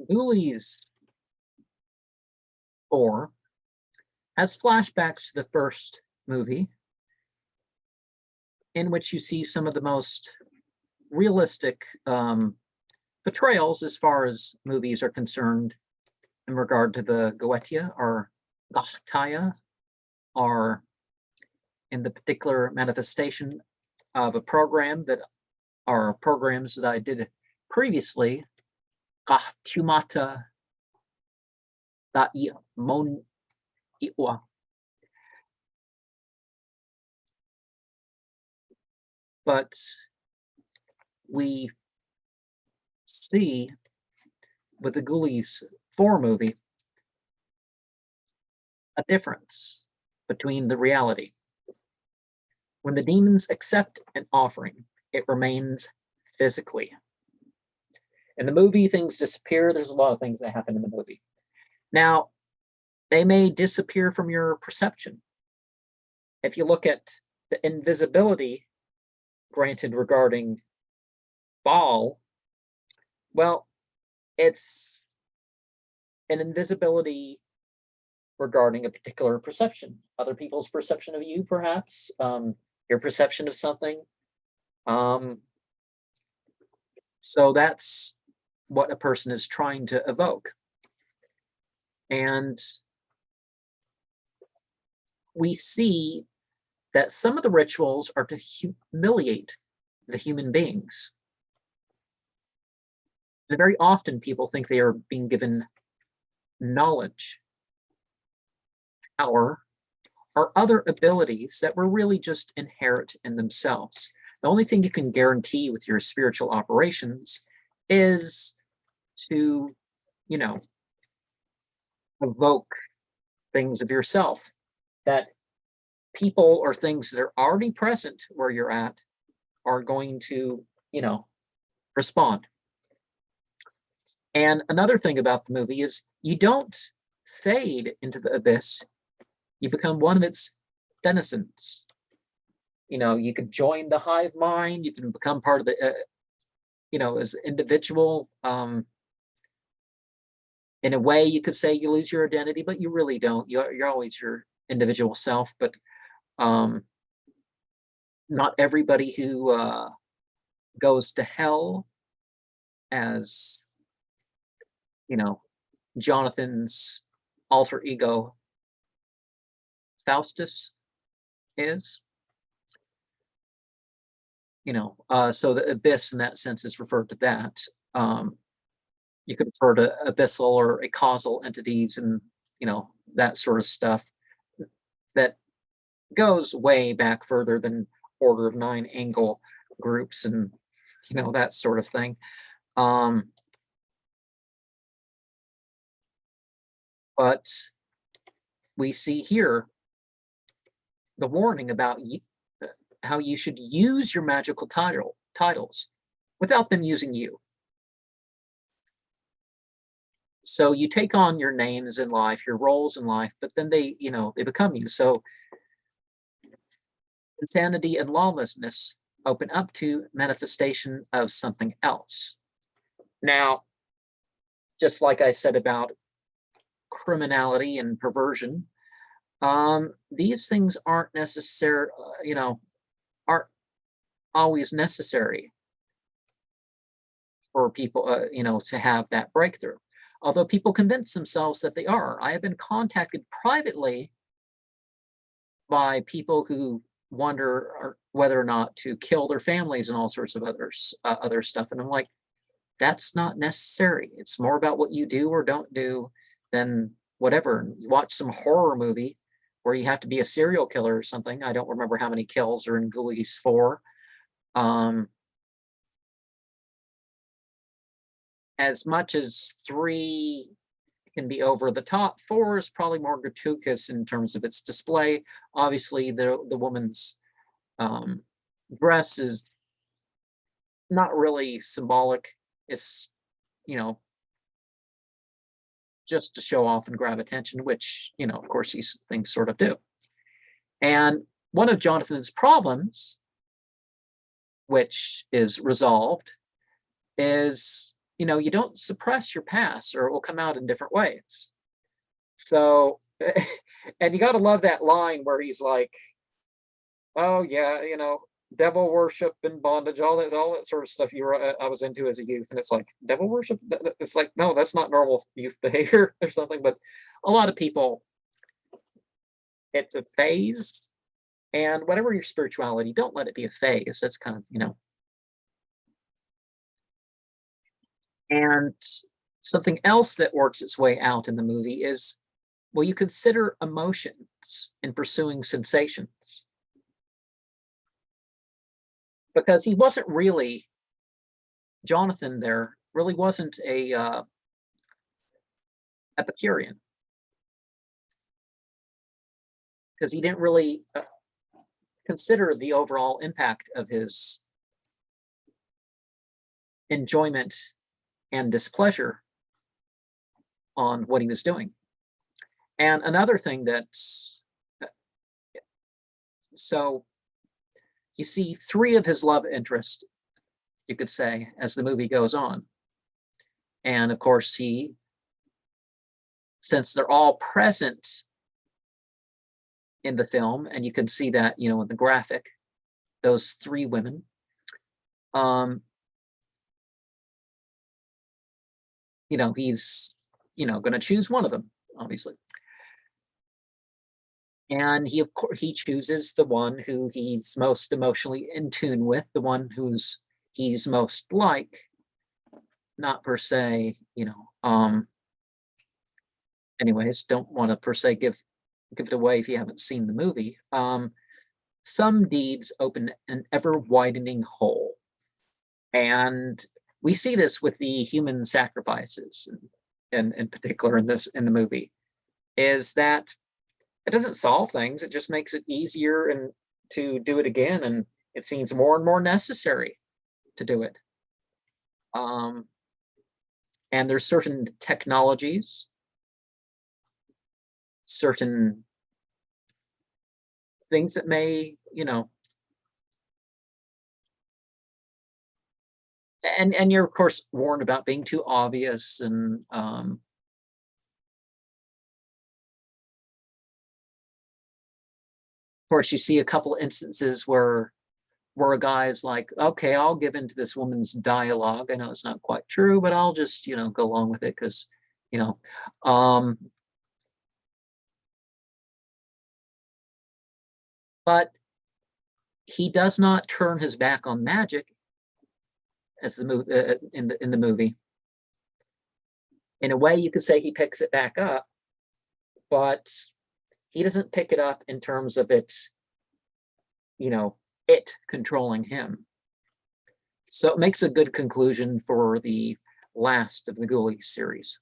Ghoulies 4 has flashbacks to the first movie, in which you see some of the most realistic portrayals as far as movies are concerned in regard to the Goetia or Gachtaya, or in the particular manifestation of a program that are programs that I did previously, Gahtumata da Mon Iwa. But we see with the Ghoulies 4 movie a difference between the reality. When the demons accept an offering, it remains physically. In the movie, things disappear. There's a lot of things that happen in the movie. Now, they may disappear from your perception. If you look at the invisibility granted regarding Baal, well, it's an invisibility regarding a particular perception, other people's perception of you, perhaps, your perception of something. So that's what a person is trying to evoke. And we see that some of the rituals are to humiliate the human beings. And very often people think they are being given knowledge, power, or other abilities that were really just inherent in themselves. The only thing you can guarantee with your spiritual operations is to, evoke things of yourself, that people or things that are already present where you're at are going to, respond. And another thing about the movie is you don't fade into the abyss. You become one of its denizens. You could join the hive mind. You can become part of the, as an individual. In a way, you could say you lose your identity, but you really don't. You're always your individual self. But not everybody who goes to hell, as Jonathan's alter ego Faustus is. So the abyss in that sense is referred to that. You could refer to abyssal or a causal entities and, that sort of stuff that goes way back further than order of 9 angle groups and, that sort of thing. But we see here the warning about how you should use your magical titles without them using you. So you take on your names in life, your roles in life, but then they become you. So insanity and lawlessness open up to manifestation of something else. Now, just like I said about criminality and perversion, these things aren't necessary, aren't always necessary for people, to have that breakthrough. Although people convince themselves that they are. I have been contacted privately by people who wonder whether or not to kill their families and all sorts of other stuff. And I'm like, that's not necessary. It's more about what you do or don't do than whatever. You watch some horror movie where you have to be a serial killer or something. I don't remember how many kills are in Ghoulies 4. As much as 3 can be over the top, 4 is probably more gratuitous in terms of its display. Obviously, the woman's dress is not really symbolic. It's, just to show off and grab attention, which, of course, these things sort of do. And one of Jonathan's problems, which is resolved, is, you don't suppress your past or it will come out in different ways. So, and you got to love that line where he's like, oh yeah, devil worship and bondage, all that sort of stuff I was into as a youth. And it's like, devil worship? It's like, no, that's not normal youth behavior or something. But a lot of people, it's a phase. And whatever your spirituality, don't let it be a phase. That's kind of, And something else that works its way out in the movie is, well, you consider emotions in pursuing sensations. Because he wasn't really, Jonathan there really wasn't a Epicurean. Because he didn't really consider the overall impact of his enjoyment and displeasure on what he was doing. And another thing so you see 3 of his love interests, you could say, as the movie goes on. And of course, since they're all present in the film, and you can see that, in the graphic, those 3 women, he's, going to choose one of them, obviously. And he chooses the one who he's most emotionally in tune with, the one he's most like, not per se, anyways, don't want to per se give it away if you haven't seen the movie. Some deeds open an ever widening hole. And we see this with the human sacrifices, and in particular in the movie, is that it doesn't solve things. It just makes it easier and to do it again, and it seems more and more necessary to do it. And there's certain technologies, certain things that may, and you're of course warned about being too obvious, and of course you see a couple of instances where a guy's like, okay, I'll give into this woman's dialogue. I know it's not quite true, but I'll just, go along with it because, but he does not turn his back on magic as the movie in the movie. In a way, you could say he picks it back up, but he doesn't pick it up in terms of it, it controlling him. So it makes a good conclusion for the last of the Ghoulies series.